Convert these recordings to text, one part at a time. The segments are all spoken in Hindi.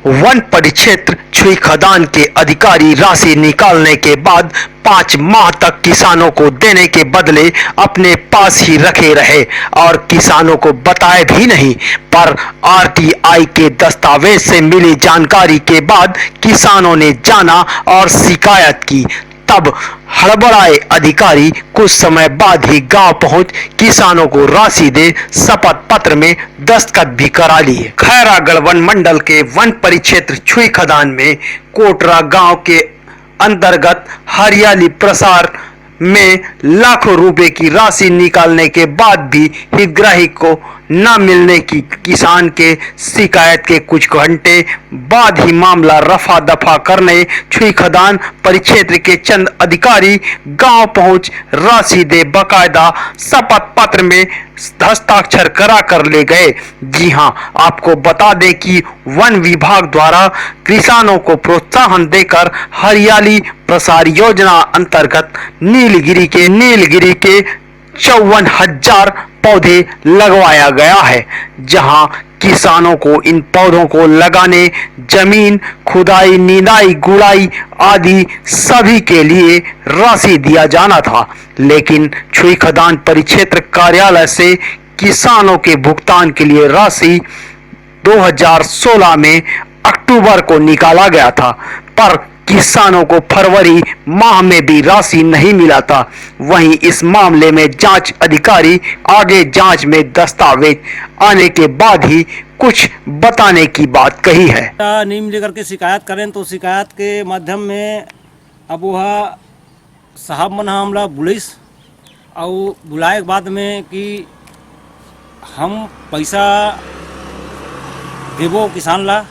वन परिक्षेत्र छुई खदान के अधिकारी राशि निकालने के बाद 5 माह तक किसानों को देने के बदले अपने पास ही रखे रहे और किसानों को बताए भी नहीं। पर आरटीआई के दस्तावेज से मिली जानकारी के बाद किसानों ने जाना और शिकायत की। तब हड़बड़ाए अधिकारी कुछ समय बाद ही गांव पहुंच किसानों को राशि दे शपथ पत्र में दस्तखत भी करा लिए। खैरागढ़ वन मंडल के वन परिक्षेत्र छुई खदान में कोटरा गांव के अंतर्गत हरियाली प्रसार में लाखों रुपए की राशि निकालने के बाद भी हितग्राही को न मिलने की किसान के शिकायत के कुछ घंटे बाद ही मामला रफा दफा करने छुई खदान परिक्षेत्र के चंद अधिकारी गांव पहुंच राशि दे बकायदा शपथ पत्र में हस्ताक्षर करा कर ले गए। जी हां, आपको बता दें कि वन विभाग द्वारा किसानों को प्रोत्साहन देकर हरियाली प्रसार योजना अंतर्गत नीलगिरी के 54,000 पौधे लगवाया गया है, जहां किसानों को इन पौधों को लगाने जमीन खुदाई, निदाई, गुड़ाई आदि सभी के लिए राशि दिया जाना था, लेकिन छुई खदान परिक्षेत्र कार्यालय से किसानों के भुगतान के लिए राशि 2016 में अक्टूबर को निकाला गया था, पर किसानों को फरवरी माह में भी राशि नहीं मिला था। वहीं इस मामले में जांच अधिकारी आगे जांच में दस्तावेज आने के बाद ही कुछ बताने की बात कही है। नहीं मिल करके शिकायत करें तो शिकायत के माध्यम में अब वह साहब मन हमला बुलिस और बुलाए के बाद में कि हम पैसा देवो किसान ला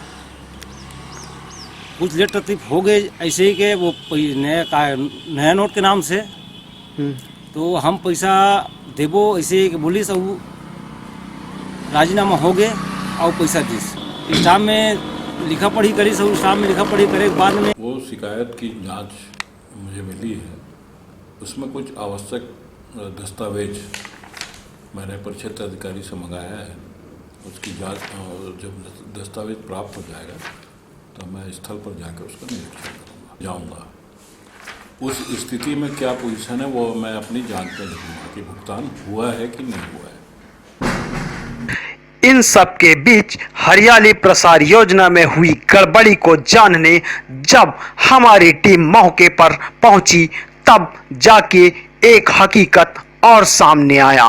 कुछ लेट तकलीफ हो गए ऐसे ही के वो नया नोट के नाम से तो हम पैसा देवो ऐसे ही बोली सब राजीनामा हो गए और पैसा दिस स्टाफ में लिखा पढ़ी करी सब स्टाफ में लिखा पढ़ी करे के बाद में वो शिकायत की जांच मुझे मिली है, उसमें कुछ आवश्यक दस्तावेज मैंने परिक्षेत्र अधिकारी से मंगाया है। उसकी जांच जब दस्तावेज प्राप्त हो जाएगा तो मैं स्थल पर जाकर उसका निरीक्षण जाऊंगा। उस स्थिति में क्या पोजीशन है वो मैं अपनी जांच में देखूंगा कि भुगतान हुआ है कि नहीं हुआ है। इन सब के बीच हरियाली प्रसार योजना में हुई गड़बड़ी को जानने जब हमारी टीम मौके पर पहुंची तब जाके एक हकीकत और सामने आया।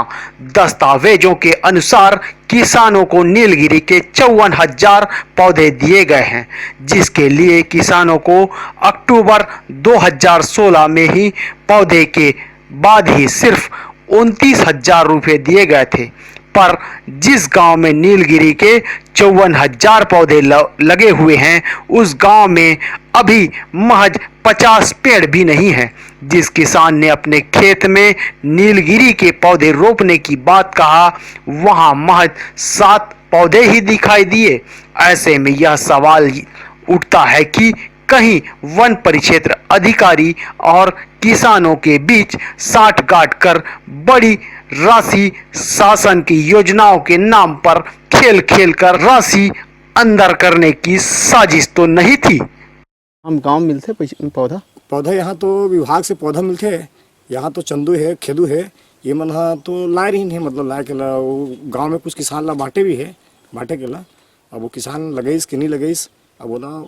दस्तावेजों के अनुसार किसानों को नीलगिरी के 54,000 पौधे दिए गए हैं, जिसके लिए किसानों को अक्टूबर 2016 में ही पौधे के बाद ही सिर्फ 29,000 रुपये दिए गए थे। पर जिस गांव में नीलगिरी के 54,000 पौधे लगे हुए हैं उस गांव में अभी महज 50 पेड़ भी नहीं है। जिस किसान ने अपने खेत में नीलगिरी के पौधे रोपने की बात कहा वहां महज 7 पौधे ही दिखाई दिए। ऐसे में यह सवाल उठता है कि कहीं वन परिक्षेत्र अधिकारी और किसानों के बीच साठगांठ कर बड़ी राशि शासन की योजनाओं के नाम पर खेल कर राशि अंदर करने की साजिश तो नहीं थी। हम गांव मिलते पौधा यहाँ तो विभाग से पौधा मिलते हैं। यहाँ तो चंदू है, खेदू है, ये मन तो लाए रही है, मतलब लाए के ला गाँव में कुछ किसान ला बांटे भी है, बांटे के ला अब वो किसान लगेस कि नहीं लगेस अब वो ना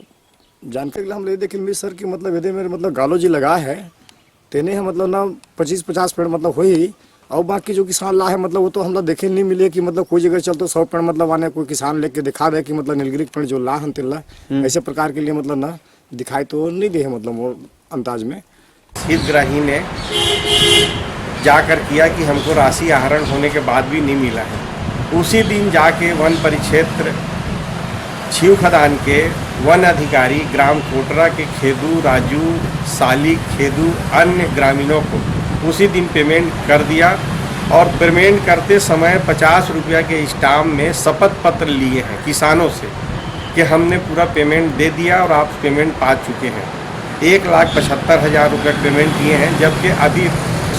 जानकारी हम ले देखे मिल सर कि मतलब यदि मेरे मतलब गालो जी लगा है तेने है मतलब ना 25-50 पेड़ मतलब हो ही और बाकी जो किसान ला है मतलब वो तो हम लोग देखे नहीं मिले कि मतलब कोई जगह चलते 100 पेड़ मतलब आने कोई किसान लेके दिखा दे कि मतलब नीलगिरी पेड़ जो ला हम तिल्ला ऐसे प्रकार के लिए मतलब ना दिखाई तो नहीं दे है मतलब वो अंदाज में। हितग्राही ने जाकर किया कि हमको राशि आहरण होने के बाद भी नहीं मिला है। उसी दिन जाके वन परिक्षेत्र छुई खदान के वन अधिकारी ग्राम कोटरा के खेदू, राजू, साली, खेदू अन्य ग्रामीणों को उसी दिन पेमेंट कर दिया और पेमेंट करते समय 50 रुपया के स्टाम्प में शपथ पत्र लिए हैं किसानों से कि हमने पूरा पेमेंट दे दिया और आप पेमेंट पा चुके हैं। 1,75,000 रुपये पेमेंट किए हैं, जबकि अभी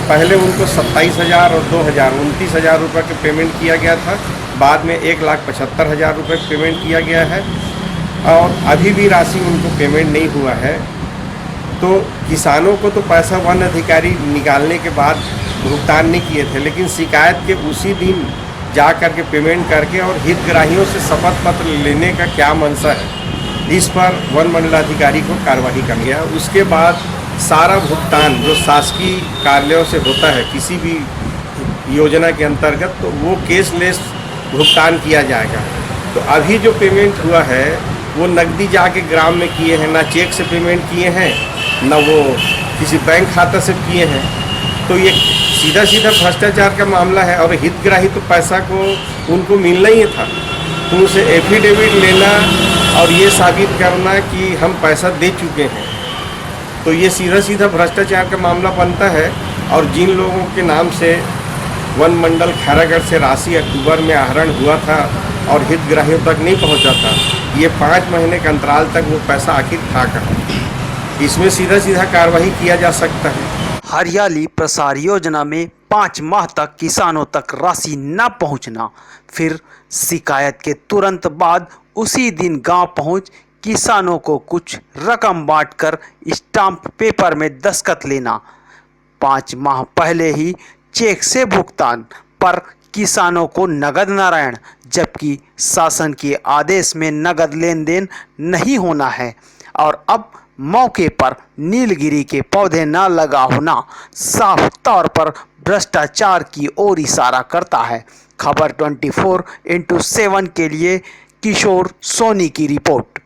पहले उनको 27,000 और 2,000 29,000 रुपये के पेमेंट किया गया था। बाद में 1,75,000 रुपये पेमेंट किया गया है। और अभी भी राशि उनको पेमेंट नहीं हुआ है। तो किसानों को तो पैसा वन अधिकारी निकालने के बाद भुगतान नहीं किए थे, लेकिन शिकायत के उसी दिन जा कर के पेमेंट करके और हितग्राहियों से शपथ पत्र लेने का क्या मंशा है, इस पर वन मंडलाधिकारी को कार्रवाई कर गया। उसके बाद सारा भुगतान जो शासकीय कार्यालयों से होता है किसी भी योजना के अंतर्गत, तो वो कैशलेस भुगतान किया जाएगा। तो अभी जो पेमेंट हुआ है वो नकदी जाके ग्राम में किए हैं, ना चेक से पेमेंट किए हैं, ना वो किसी बैंक खाता से किए हैं। तो ये सीधा सीधा भ्रष्टाचार का मामला है। और हितग्राही तो पैसा को उनको मिलना ही था, तो उसे एफिडेविट लेना और ये साबित करना कि हम पैसा दे चुके हैं, तो ये सीधा सीधा भ्रष्टाचार का मामला बनता है। और जिन लोगों के नाम से वन मंडल खैरागढ़ से राशि अक्टूबर में आहरण हुआ था और हितग्राहियों तक नहीं पहुंचा था, ये 5 महीने के अंतराल तक वो पैसा आखिर था कहाँ, इसमें सीधा सीधा कार्रवाई किया जा सकता है। हरियाली प्रसार योजना में 5 माह तक किसानों तक राशि न पहुंचना, फिर शिकायत के तुरंत बाद उसी दिन गांव पहुंच किसानों को कुछ रकम बांटकर स्टाम्प पेपर में दस्तखत लेना, 5 माह पहले ही चेक से भुगतान पर किसानों को नगद नारायण, जबकि शासन के आदेश में नगद लेन देन नहीं होना है। और अब मौके पर नीलगिरी के पौधे न लगा होना साफ तौर पर भ्रष्टाचार की ओर इशारा करता है। खबर 24x7 के लिए किशोर सोनी की रिपोर्ट।